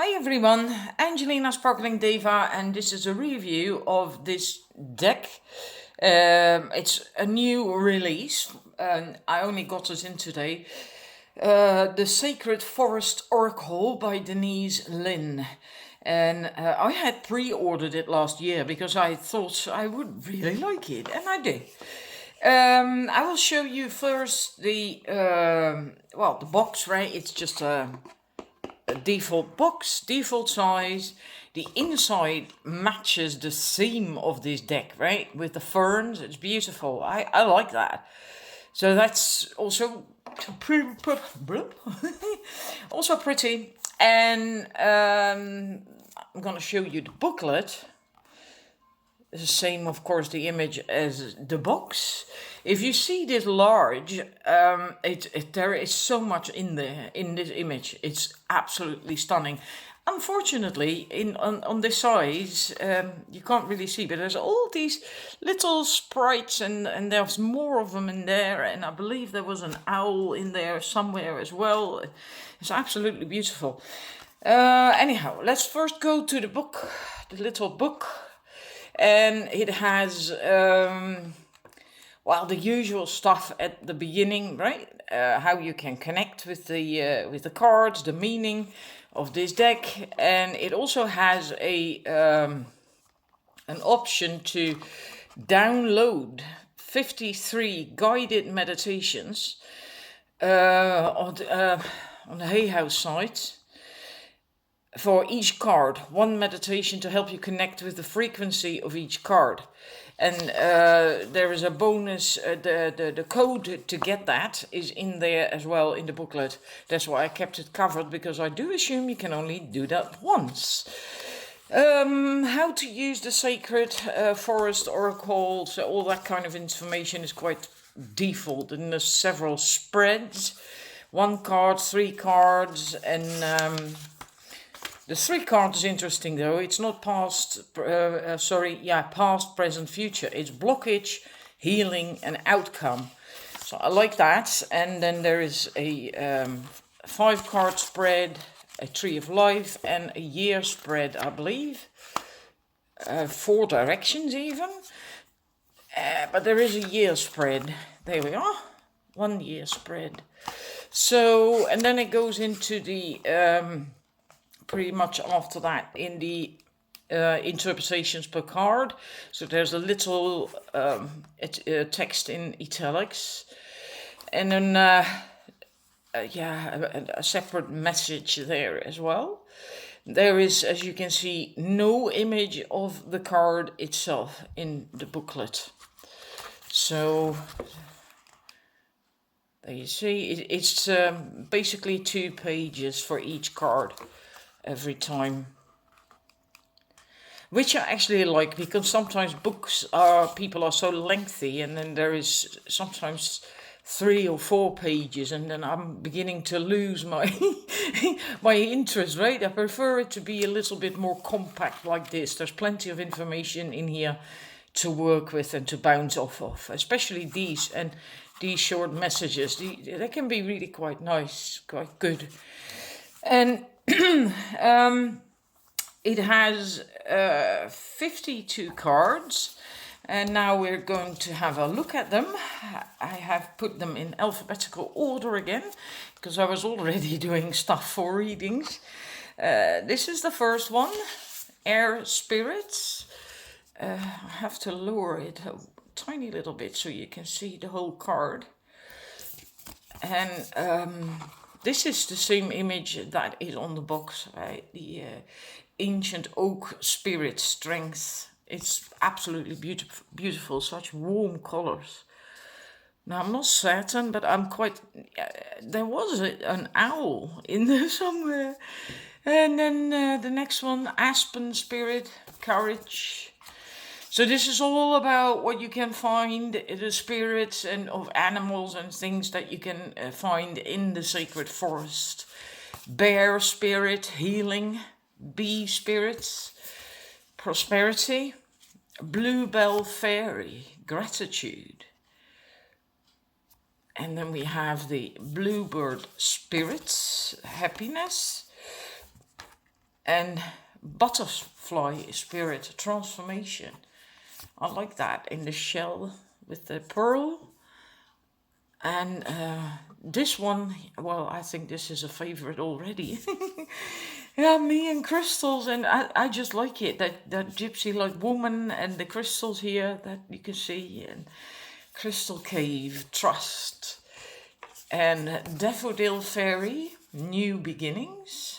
Hi everyone, Angelina Sparkling Deva, and this is a review of this deck. It's a new release, and I only got it in today. The Sacred Forest Oracle by Denise Lynn. And I had pre-ordered it last year because I thought I would really like it, and I did. I will show you first the box, right? It's just a default box, default size. The inside matches the theme of this deck, right? With the ferns, it's beautiful. I like that. So that's also also pretty. And I'm gonna show you the booklet. It's the same, of course, the image as the box. If you see this large, there is so much in there in this image. It's absolutely stunning. Unfortunately, on this size, you can't really see, but there's all these little sprites, and there's more of them in there. And I believe there was an owl in there somewhere as well. It's absolutely beautiful. Anyhow, let's first go to the book, the little book. And it has, the usual stuff at the beginning, right? How you can connect with the cards, the meaning of this deck, and it also has an option to download 53 guided meditations on the Hay House site. For each card, one meditation to help you connect with the frequency of each card. And there is a bonus, the code to get that is in there as well in the booklet. That's why I kept it covered, because I do assume you can only do that once. How to use the Sacred Forest Oracle, so all that kind of information is quite default, and there's several spreads. 1 card, 3 cards, and the 3 cards is interesting though. It's not past, past, present, future. It's blockage, healing, and outcome. So I like that. And then there is a 5 card spread, a Tree of Life, and a year spread, I believe. 4 directions even. But there is a year spread. There we are. 1 year spread. So, and then it goes into the pretty much after that in the interpretations per card. So there's a little text in italics, and then a separate message there as well. There is, as you can see, no image of the card itself in the booklet. So there you see, it's basically 2 pages for each card every time, which I actually like, because sometimes people are so lengthy, and then there is sometimes 3 or 4 pages, and then I'm beginning to lose my my interest, right? I prefer it to be a little bit more compact like this. There's plenty of information in here to work with and to bounce off of, especially these short messages. They can be really quite nice, quite good. And it has 52 cards, and now we're going to have a look at them. I have put them in alphabetical order again, because I was already doing stuff for readings. This is the first one, Air Spirits. I have to lower it a tiny little bit so you can see the whole card. And this is the same image that is on the box, right? The ancient oak spirit strength. It's absolutely beautiful, such warm colors. Now, I'm not certain, but I'm quite... there was an owl in there somewhere. And then the next one, Aspen Spirit, Courage. So this is all about what you can find, the spirits and of animals and things that you can find in the sacred forest. Bear spirit, healing. Bee spirits, prosperity. Bluebell fairy, gratitude. And then we have the bluebird spirits, happiness. And butterfly spirit transformation. I like that in the shell with the pearl. And this one, well, I think this is a favorite already. Yeah, me and crystals, and I just like it. That gypsy like woman and the crystals here that you can see, and crystal cave, trust, and daffodil fairy, new beginnings.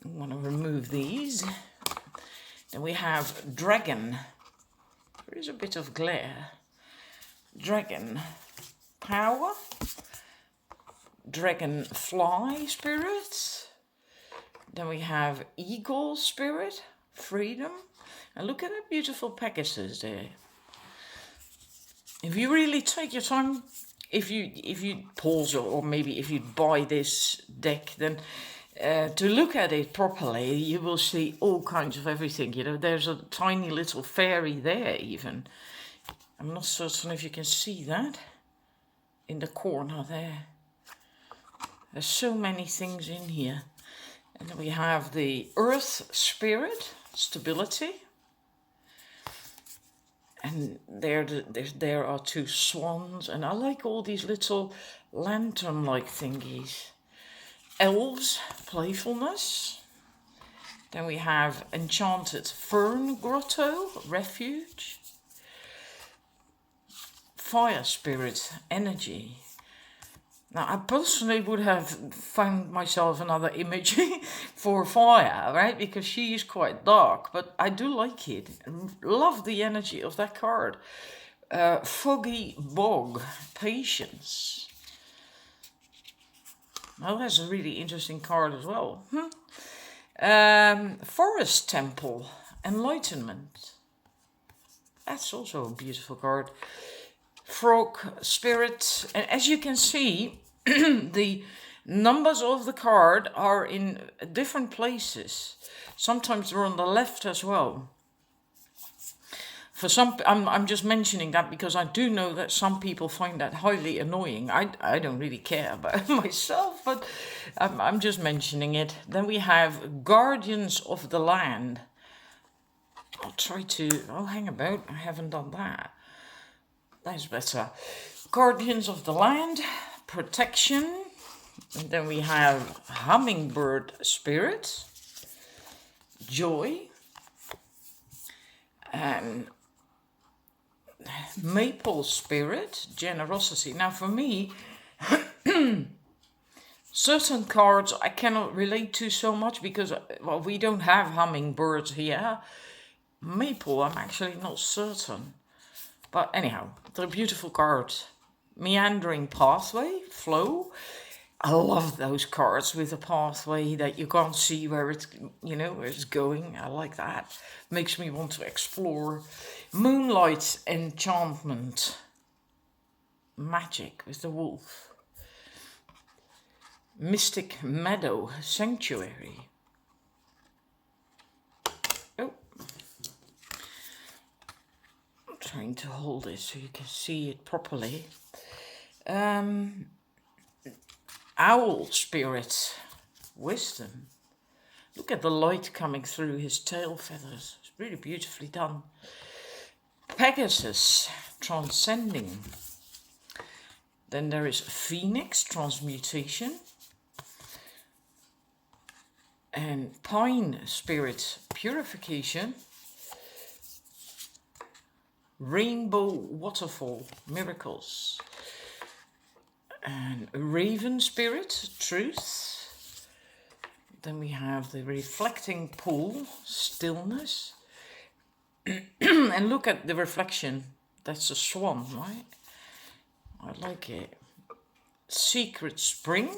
I'm gonna remove these. Then we have dragon. There is a bit of glare. Dragon power, dragonfly spirit. Then we have eagle spirit, freedom. And look at that beautiful Pegasus there. If you really take your time, if you pause or maybe if you buy this deck, then to look at it properly, you will see all kinds of everything. You know, there's a tiny little fairy there even. I'm not certain if you can see that in the corner there. There's so many things in here. And then we have the earth spirit, stability. And there are two swans. And I like all these little lantern-like thingies. Elves, playfulness. Then we have enchanted fern grotto, refuge. Fire spirit, energy. Now, I personally would have found myself another image for fire, right? Because she is quite dark, but I do like it. Love the energy of that card. Foggy bog, patience. Well, that's a really interesting card as well. Forest temple, enlightenment. That's also a beautiful card. Frog spirit, and as you can see, the numbers of the card are in different places. Sometimes they're on the left as well. For some, I'm just mentioning that because I do know that some people find that highly annoying. I don't really care about myself, but I'm just mentioning it. Then we have guardians of the land. I'll try to, hang about, I haven't done that. That's better. Guardians of the land, protection. And then we have hummingbird spirit, joy, and maple spirit, generosity. Now for me, certain cards I cannot relate to so much because, well, we don't have hummingbirds here. Maple, I'm actually not certain. But anyhow, they're beautiful cards. Meandering pathway, flow. I love those cards with a pathway that you can't see where it's, where it's going. I like that. Makes me want to explore. Moonlight enchantment. Magic with the wolf. Mystic meadow sanctuary. Trying to hold it so you can see it properly. Owl spirit, wisdom. Look at the light coming through his tail feathers. It's really beautifully done. Pegasus, transcending. Then there is Phoenix, transmutation. And Pine spirit, purification. Rainbow waterfall, miracles. And Raven spirit, truth. Then we have the reflecting pool, stillness. And look at the reflection. That's a swan, right? I like it. Secret spring,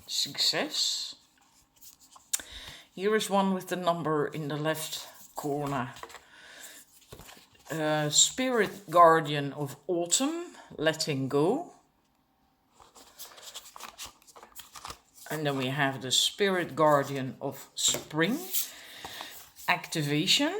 success. Here is one with the number in the left corner. Spirit guardian of autumn, letting go. And then we have the spirit guardian of spring, activation.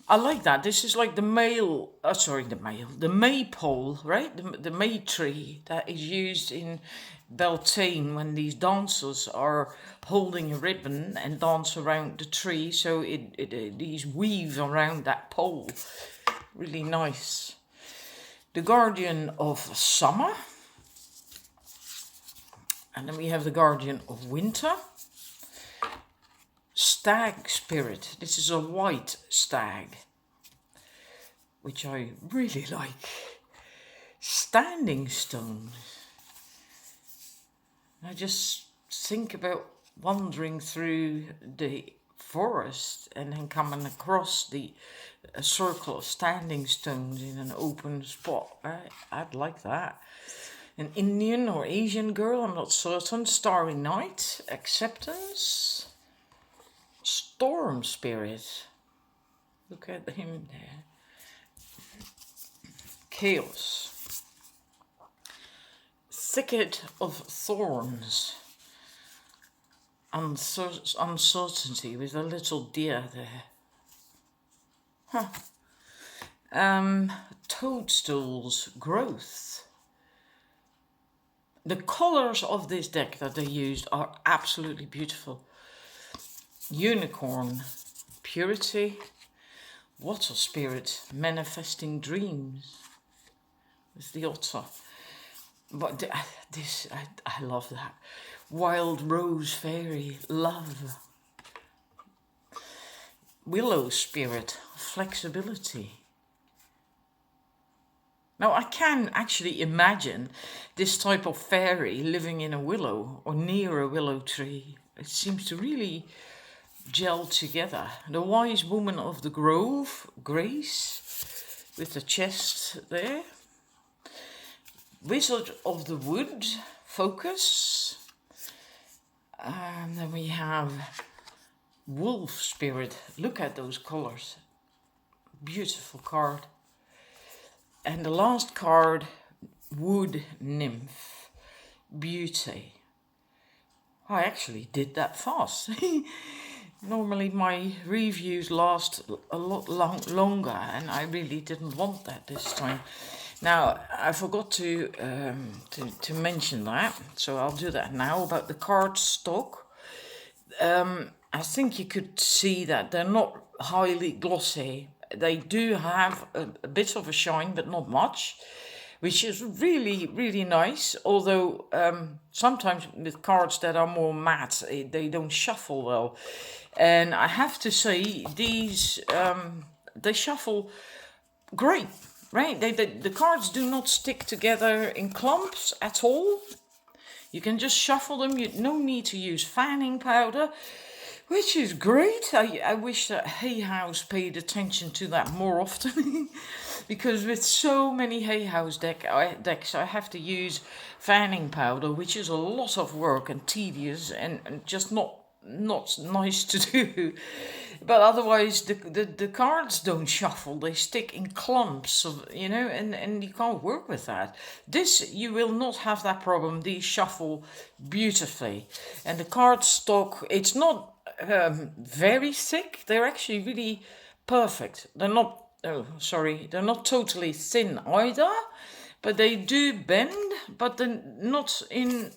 I like that. This is like the the maypole, right? The may tree that is used in Beltane when these dancers are holding a ribbon and dance around the tree. So these weave around that pole. Really nice. The Guardian of Summer. And then we have the Guardian of Winter. Stag Spirit. This is a white stag, which I really like. Standing Stone. I just think about wandering through the forest and then coming across a circle of standing stones in an open spot. I'd like that. An Indian or Asian girl, I'm not certain. Starry Night. Acceptance. Storm Spirit. Look at him there. Chaos. Thicket of Thorns. Uncertainty with a little deer there. Toadstools. Growth. The colors of this deck that they used are absolutely beautiful. Unicorn, Purity, Water Spirit, Manifesting Dreams. With the otter. But I love that. Wild Rose Fairy, Love. Willow Spirit, Flexibility. Now I can actually imagine this type of fairy living in a willow or near a willow tree. It seems to really gel together. The Wise Woman of the Grove, Grace, with the chest there. Wizard of the Wood, Focus. And then we have Wolf Spirit. Look at those colors. Beautiful card. And the last card, Wood Nymph, Beauty. I actually did that fast. Normally my reviews last a lot longer, and I really didn't want that this time. Now, I forgot to mention that, so I'll do that now, about the card stock. I think you could see that they're not highly glossy. They do have a bit of a shine, but not much, which is really, really nice. Although sometimes with cards that are more matte, they don't shuffle well. And I have to say, these, they shuffle great, right? The cards do not stick together in clumps at all. You can just shuffle them. No need to use fanning powder, which is great. I wish that Hay House paid attention to that more often. Because with so many Hay House decks, I have to use fanning powder, which is a lot of work and tedious and just not nice to do. But otherwise the cards don't shuffle, they stick in clumps of, and you can't work with that. This, you will not have that problem. These shuffle beautifully. And the card stock, it's not very thick. They're actually really perfect. They're not totally thin either, but they do bend, but then not in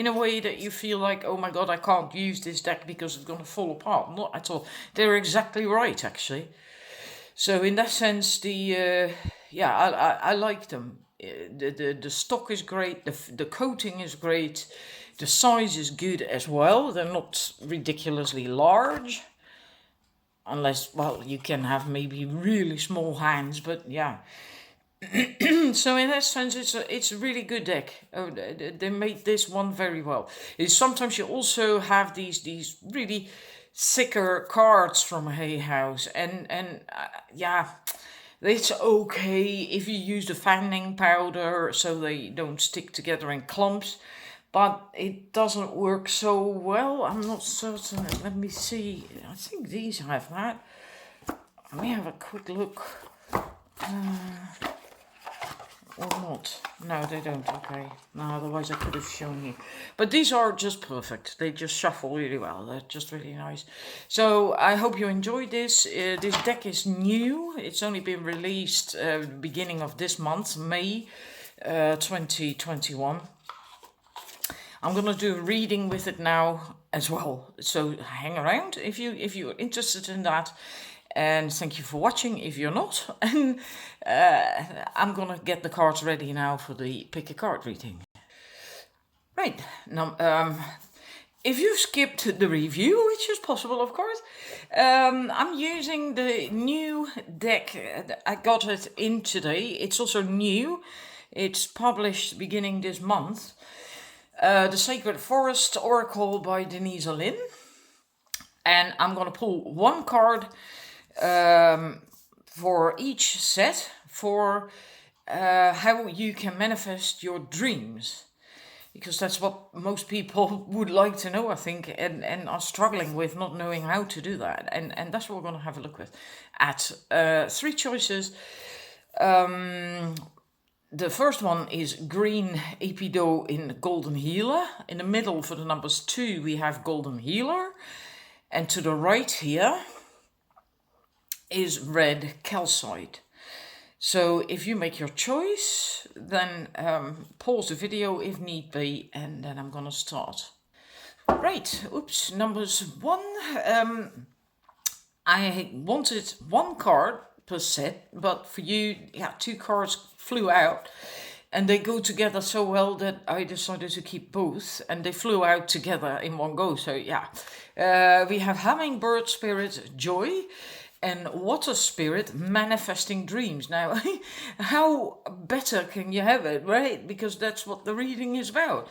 a way that you feel like, oh my god, I can't use this deck because it's going to fall apart. Not at all. They're exactly right, actually. So in that sense, I like them. The stock is great. The coating is great. The size is good as well. They're not ridiculously large. Unless, well, you can have maybe really small hands, but yeah. So in that sense, it's a really good deck. They made this one very well. Sometimes you also have these really thicker cards from Hay House, and it's okay if you use the fanning powder so they don't stick together in clumps, but it doesn't work so well. I'm not certain. Let me see. I think these have that. Let me have a quick look. or not? No, they don't. Okay. No, otherwise I could have shown you. But these are just perfect. They just shuffle really well. They're just really nice. So I hope you enjoyed this. This deck is new. It's only been released beginning of this month, May 2021. I'm gonna do a reading with it now as well. So hang around if you're interested in that. And thank you for watching if you're not. And I'm gonna get the cards ready now for the pick a card reading. Right, now if you've skipped the review, which is possible of course, I'm using the new deck. I got it in today. It's also new. It's published beginning this month. The Sacred Forest Oracle by Denise Lynn. And I'm gonna pull one card for each set for how you can manifest your dreams, because that's what most people would like to know, I think, and are struggling with not knowing how to do that, and that's what we're going to have a look at. Three choices. The first one is green Epido in Golden Healer. In the middle for the numbers 2 we have Golden Healer, and to the right here is red calcite. So if you make your choice, then pause the video if need be, and then I'm gonna start. Right, oops, numbers 1. I wanted one card per set, but for you, yeah, 2 cards flew out, and they go together so well that I decided to keep both, and they flew out together in one go. So yeah, we have Hummingbird Spirit Joy and Water Spirit Manifesting Dreams. Now, how better can you have it, right? Because that's what the reading is about.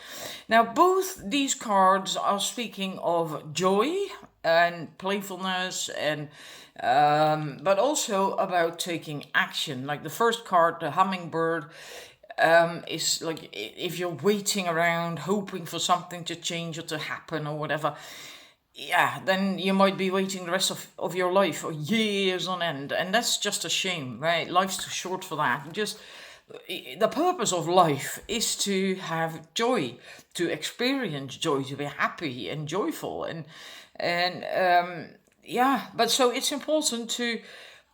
Now, both these cards are speaking of joy and playfulness, and but also about taking action. Like the first card, the Hummingbird, is like if you're waiting around hoping for something to change or to happen or whatever, yeah, then you might be waiting the rest of your life or years on end, and that's just a shame, right? Life's too short for that. Just the purpose of life is to have joy, to experience joy, to be happy and joyful, and yeah. But so it's important to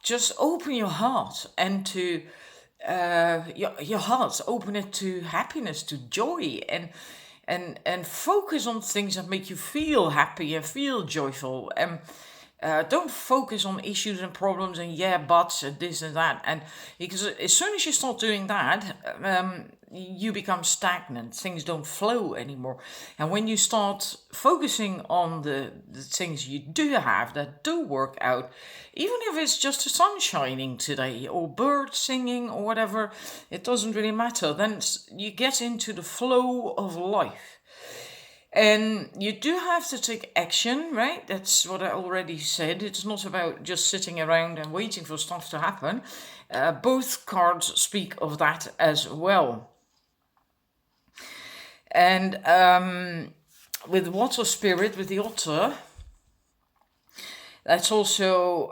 just open your heart and to your heart, open it to happiness, to joy, and focus on things that make you feel happy and feel joyful. And don't focus on issues and problems and yeah buts and this and that. And because as soon as you start doing that, you become stagnant. Things don't flow anymore. And when you start focusing on the things you do have that do work out, even if it's just the sun shining today or birds singing or whatever, it doesn't really matter. Then you get into the flow of life. And you do have to take action, right? That's what I already said. It's not about just sitting around and waiting for stuff to happen. Both cards speak of that as well. And with Water Spirit, with the otter, that's also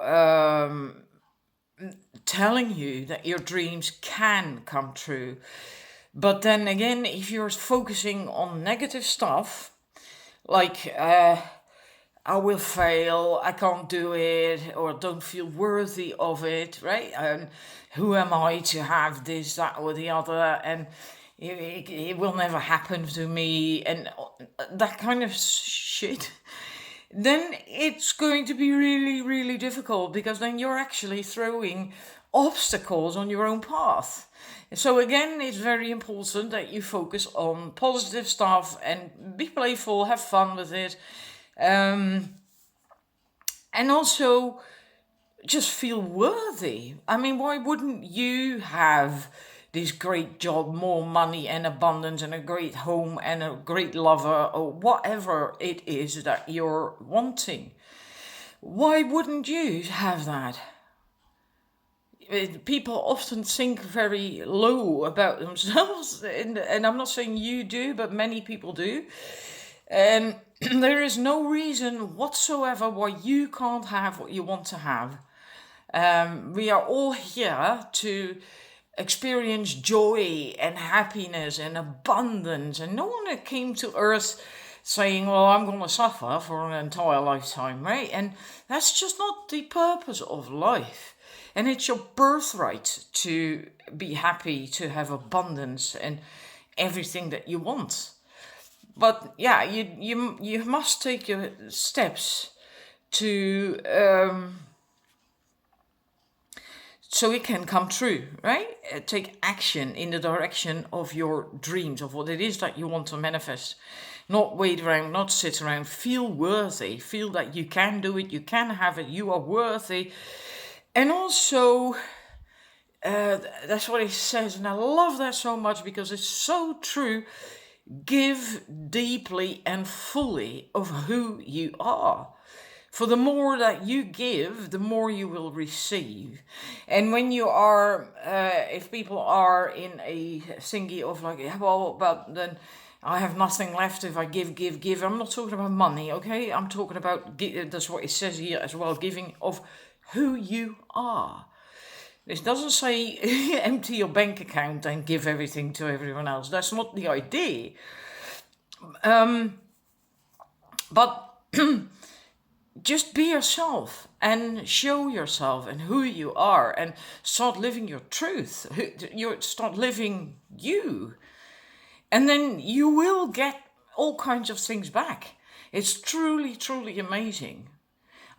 telling you that your dreams can come true. But then again, if you're focusing on negative stuff, like I will fail, I can't do it, or don't feel worthy of it, right? Who am I to have this, that, or the other? And it will never happen to me, and that kind of shit. Then it's going to be really, really difficult, because then you're actually throwing obstacles on your own path. So again, it's very important that you focus on positive stuff and be playful, have fun with it, and also just feel worthy. I mean, why wouldn't you have this great job, more money and abundance and a great home and a great lover or whatever it is that you're wanting? Why wouldn't you have that? People often think very low about themselves, and I'm not saying you do, but many people do. And there is no reason whatsoever why you can't have what you want to have. We are all here to experience joy and happiness and abundance. And no one came to earth saying, well, I'm going to suffer for an entire lifetime, right? And that's just not the purpose of life. And it's your birthright to be happy, to have abundance and everything that you want. But yeah, you must take your steps to so it can come true, right? Take action in the direction of your dreams, of what it is that you want to manifest. Not wait around, not sit around. Feel worthy. Feel that you can do it, you can have it, you are worthy. And also, that's what he says, and I love that so much because it's so true. Give deeply and fully of who you are. For the more that you give, the more you will receive. And when you are, if people are in a thingy of like, well, but then I have nothing left if I give. I'm not talking about money, okay? I'm talking about, that's what it says here as well, giving of who you are. This doesn't say empty your bank account and give everything to everyone else. That's not the idea. But just be yourself and show yourself and who you are and start living your truth. Start living you. And then you will get all kinds of things back. It's truly, truly amazing.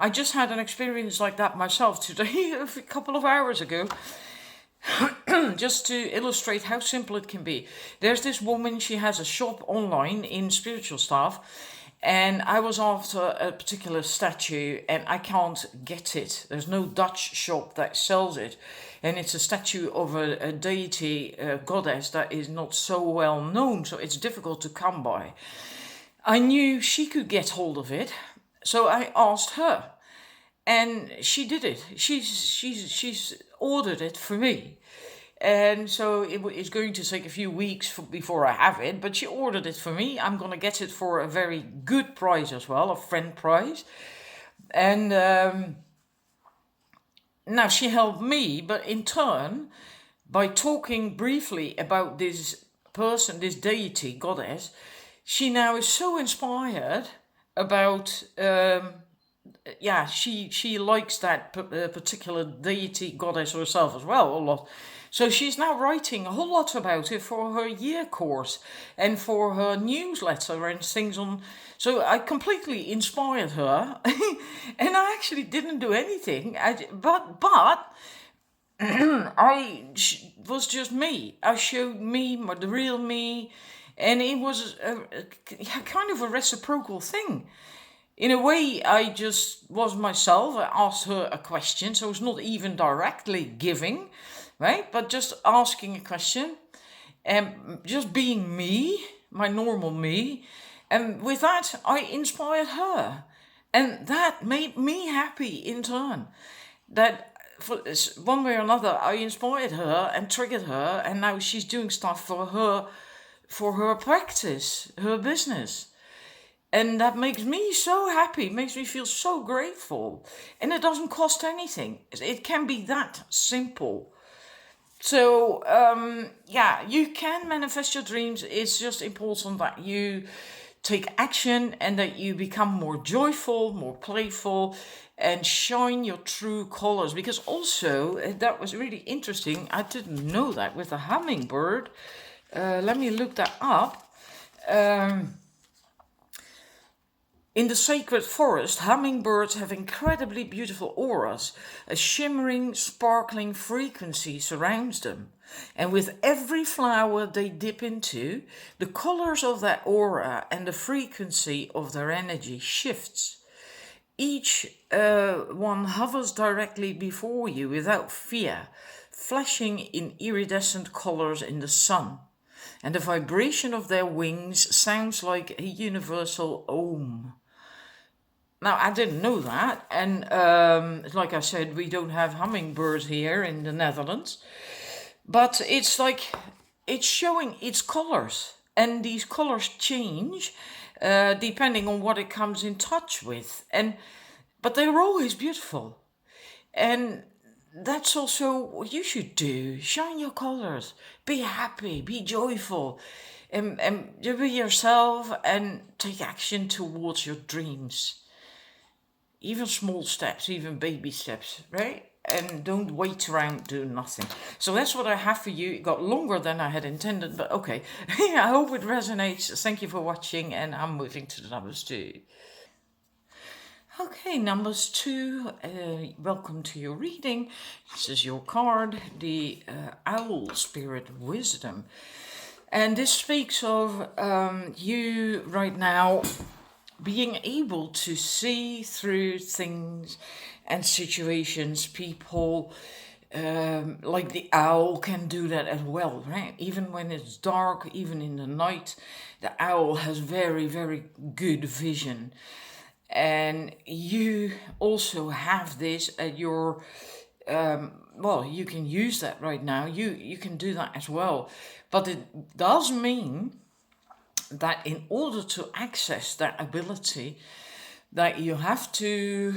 I just had an experience like that myself today, a couple of hours ago, just to illustrate how simple it can be. There's this woman, she has a shop online in spiritual stuff, and I was after a particular statue and I can't get it. There's no Dutch shop that sells it. And it's a statue of a deity, a goddess that is not so well known, so it's difficult to come by. I knew she could get hold of it, so I asked her. And she did it. She's ordered it for me. And so it's going to take a few weeks before I have it, but she ordered it for me. I'm going to get it for a very good price as well, a friend price. And now she helped me, but in turn, by talking briefly about this person, this deity, goddess, she now is so inspired about, she likes that particular deity, goddess herself as well, a lot. So she's now writing a whole lot about it for her year course and for her newsletter and things on. So I completely inspired her, and I actually didn't do anything. But I was just me. I showed me, the real me, and it was a kind of a reciprocal thing. In a way, I just was myself. I asked her a question, so it's not even directly giving, right? But just asking a question and just being me, my normal me. And with that, I inspired her. And that made me happy in turn. That for one way or another, I inspired her and triggered her. And now she's doing stuff for her practice, her business. And that makes me so happy, makes me feel so grateful. And it doesn't cost anything. It can be that simple. So, you can manifest your dreams. It's just important that you take action and that you become more joyful, more playful, and shine your true colors. Because also, that was really interesting. I didn't know that with a hummingbird. Let me look that up. In the sacred forest, hummingbirds have incredibly beautiful auras. A shimmering, sparkling frequency surrounds them. And with every flower they dip into, the colors of that aura and the frequency of their energy shifts. Each one hovers directly before you without fear, flashing in iridescent colors in the sun. And the vibration of their wings sounds like a universal om. Now, I didn't know that, and like I said, we don't have hummingbirds here in the Netherlands, but it's showing its colors, and these colors change depending on what it comes in touch with, but they're always beautiful. And that's also what you should do. Shine your colors. Be happy. Be joyful. And be yourself and take action towards your dreams. Even small steps, even baby steps, right? And don't wait around doing nothing. So that's what I have for you. It got longer than I had intended, but okay. I hope it resonates. Thank you for watching, and I'm moving to the numbers 2. Okay, numbers 2, welcome to your reading. This is your card, the Owl Spirit Wisdom. And this speaks of you right now being able to see through things and situations. People like the owl can do that as well, right? Even when it's dark, even in the night, the owl has very, very good vision. And you also have this at your well, you can use that right now. You can do that as well. But it does mean that in order to access that ability, that you have to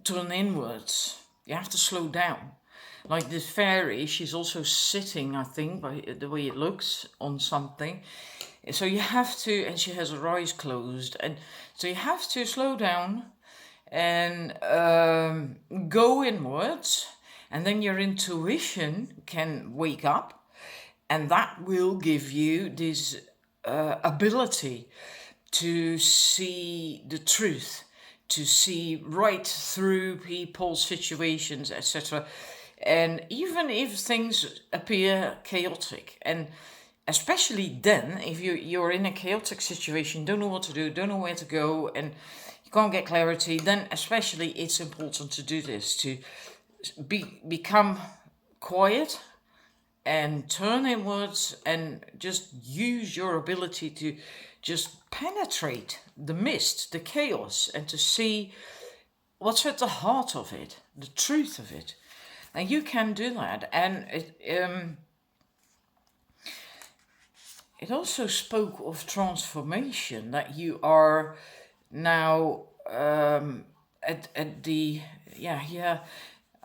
turn inwards. You have to slow down. Like this fairy, she's also sitting, I think, by the way it looks, on something. So you have to, and she has her eyes closed, and so you have to slow down and go inwards, and then your intuition can wake up, and that will give you this ability to see the truth, to see right through people's situations, etc. And even if things appear chaotic, and especially then, if you're in a chaotic situation, don't know what to do, don't know where to go, and you can't get clarity, then especially it's important to do this, to become quiet and turn inwards and just use your ability to just penetrate the mist, the chaos, and to see what's at the heart of it, the truth of it. And you can do that. And it also spoke of transformation, that you are now at the,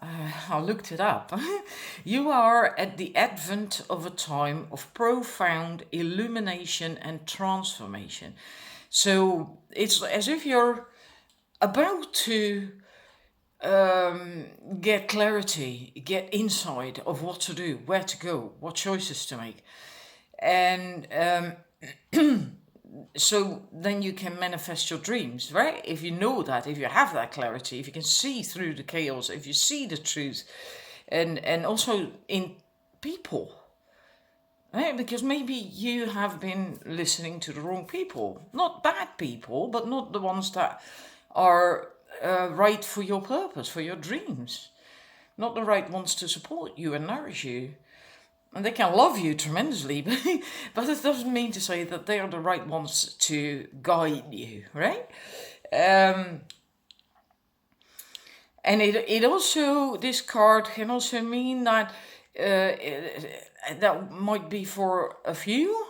I looked it up. You are at the advent of a time of profound illumination and transformation. So it's as if you're about to get clarity, get insight of what to do, where to go, what choices to make. And so then you can manifest your dreams, right? If you know that, if you have that clarity, if you can see through the chaos, if you see the truth, and also in people, right? Because maybe you have been listening to the wrong people, not bad people, but not the ones that are right for your purpose, for your dreams, not the right ones to support you and nourish you. And they can love you tremendously, but it doesn't mean to say that they are the right ones to guide you, right? And it also, this card can also mean that that might be for a few.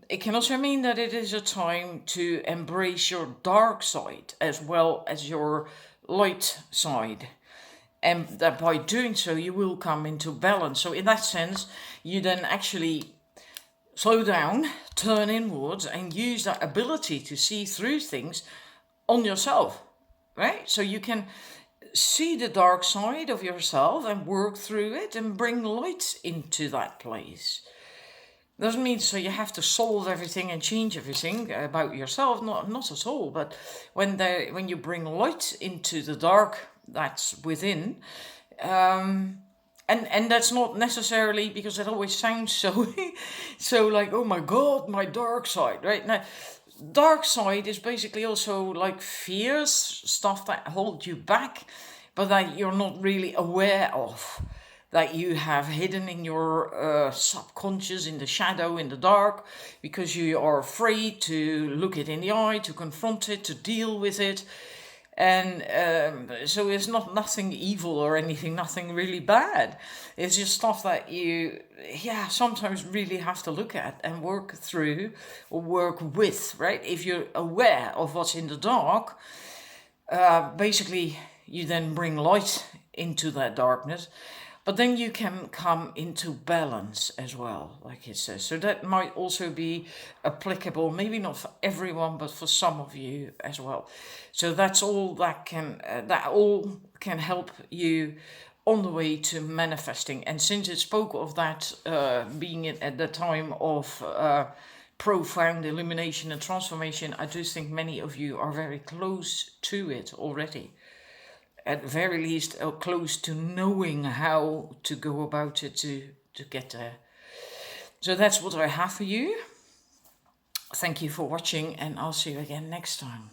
It can also mean that it is a time to embrace your dark side as well as your light side. And that by doing so, you will come into balance. So in that sense, you then actually slow down, turn inwards, and use that ability to see through things on yourself, right? So you can see the dark side of yourself and work through it and bring light into that place. Doesn't mean so you have to solve everything and change everything about yourself, not at all. But when you bring light into the dark that's within, and that's not necessarily because it always sounds so so like, oh my god, my dark side, right? Now, dark side is basically also like fears, stuff that hold you back, but that you're not really aware of, that you have hidden in your subconscious, in the shadow, in the dark, because you are afraid to look it in the eye, to confront it, to deal with it. And so it's nothing evil or anything, nothing really bad. It's just stuff that you, sometimes really have to look at and work through or work with, right? If you're aware of what's in the dark, basically you then bring light into that darkness, but then you can come into balance as well, like it says. So that might also be applicable, maybe not for everyone, but for some of you as well. So that's all that all can help you on the way to manifesting. And since it spoke of that being at the time of profound illumination and transformation, I do think many of you are very close to it already. At very least, close to knowing how to go about it to get there. So that's what I have for you. Thank you for watching, and I'll see you again next time.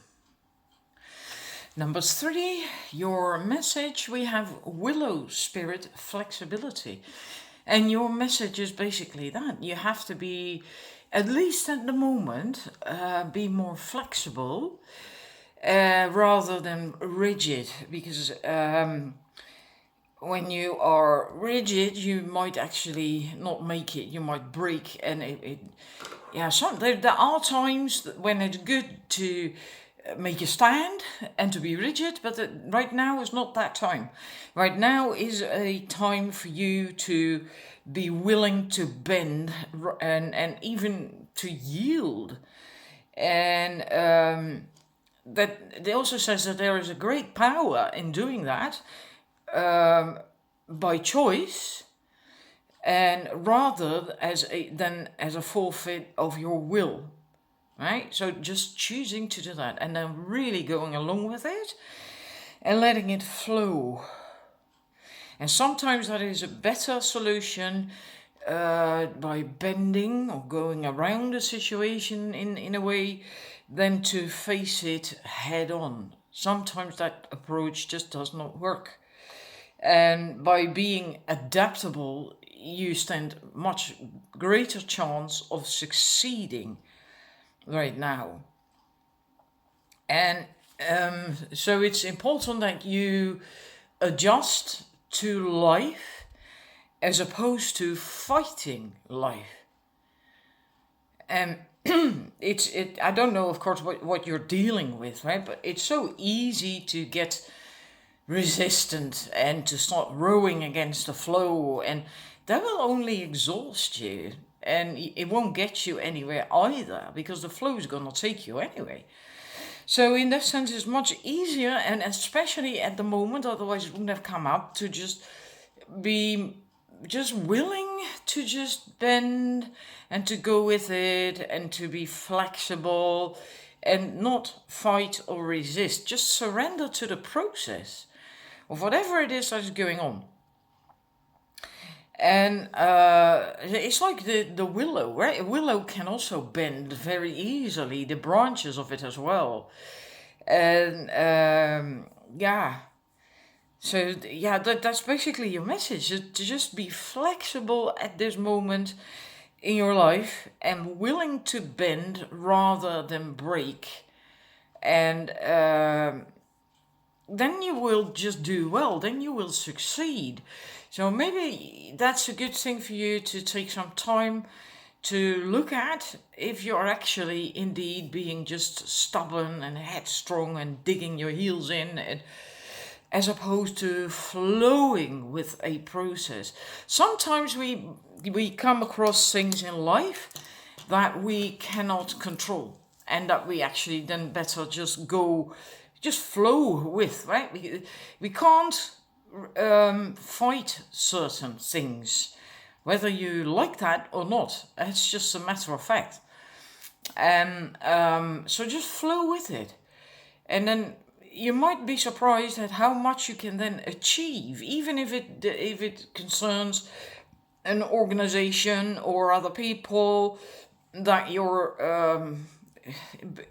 Number 3, your message. We have Willow Spirit Flexibility. And your message is basically that. You have to be, at least at the moment, be more flexible rather than rigid. Because when you are rigid, you might actually not make it. You might break. And there are times when it's good to make a stand and to be rigid, but right now is not that time. Right now is a time for you to be willing to bend and even to yield. And that it also says that there is a great power in doing that by choice, and rather than as a forfeit of your will. Right? So just choosing to do that and then really going along with it and letting it flow. And sometimes that is a better solution by bending or going around the situation in a way than to face it head on. Sometimes that approach just does not work. And by being adaptable, you stand much greater chance of succeeding right now. And so it's important that you adjust to life as opposed to fighting life. And I don't know, of course, what you're dealing with, right? But it's so easy to get resistant and to start rowing against the flow, and that will only exhaust you. And it won't get you anywhere either, because the flow is going to take you anyway. So in that sense, it's much easier, and especially at the moment, otherwise it wouldn't have come up, to just be just willing to just bend and to go with it and to be flexible and not fight or resist. Just surrender to the process of whatever it is that is going on. And it's like the willow, right? A willow can also bend very easily, the branches of it as well. And so that's basically your message, to just be flexible at this moment in your life and willing to bend rather than break. And then you will just do well, then you will succeed. So maybe that's a good thing for you to take some time to look at, if you're actually indeed being just stubborn and headstrong and digging your heels in, as opposed to flowing with a process. Sometimes we come across things in life that we cannot control, and that we actually then better just flow with, right? We can't fight certain things, whether you like that or not. It's just a matter of fact. And so just flow with it, and then you might be surprised at how much you can then achieve, even if it concerns an organization or other people that you're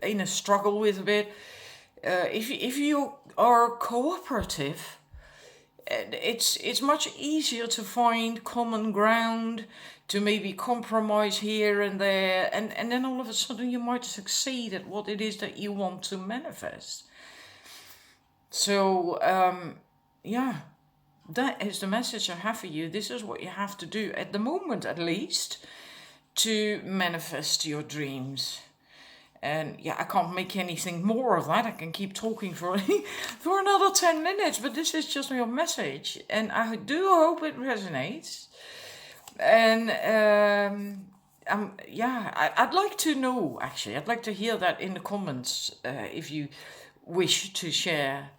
in a struggle with a bit. If you are cooperative, it's much easier to find common ground, to maybe compromise here and there, and then all of a sudden you might succeed at what it is that you want to manifest. So that is the message I have for you. This is what you have to do at the moment, at least, to manifest your dreams. And yeah, I can't make anything more of that. I can keep talking for for another 10 minutes, but this is just your message, and I do hope it resonates. And yeah, I'd like to know, actually. I'd like to hear that in the comments, if you wish to share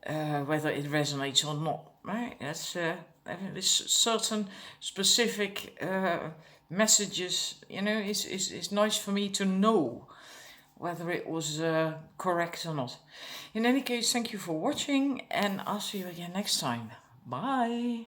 whether it resonates or not. Right? That's there's certain specific messages. It's nice for me to know whether it was correct or not. In any case, thank you for watching, and I'll see you again next time. Bye.